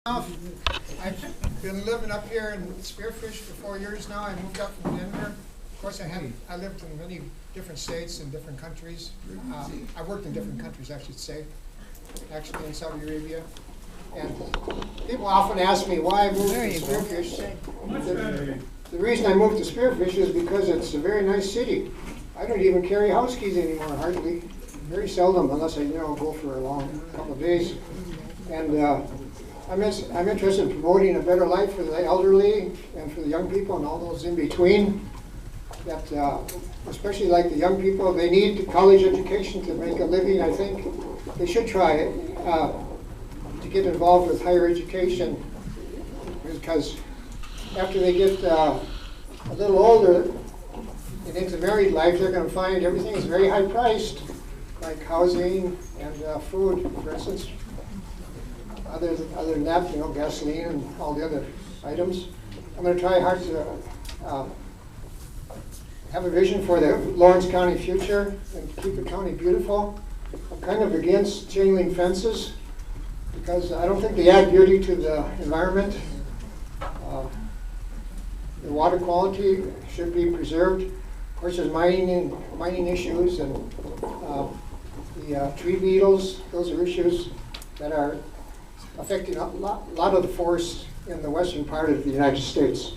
I've been living up here in Spearfish for 4 years now. I moved up from Denver. Of course, I lived in many different states and different countries. I worked in different countries, I should say, actually in Saudi Arabia. And people often ask me why I moved to Spearfish. The reason I moved to Spearfish is because it's a very nice city. I don't even carry house keys anymore, hardly. Very seldom, unless I go for a long couple of days. And I'm interested in promoting a better life for the elderly and for the young people and all those in between. That, especially like the young people, they need college education to make a living. I think they should try it, to get involved with higher education, because after they get a little older and into married life, they're going to find everything is very high priced, like housing and food, for instance. Other than that, gasoline and all the other items. I'm going to try hard to have a vision for the Lawrence County future and keep the county beautiful. I'm kind of against chain link fences because I don't think they add beauty to the environment. The water quality should be preserved. Of course, there's mining issues and the tree beetles. Those are issues that are affecting a lot of the forests in the western part of the United States.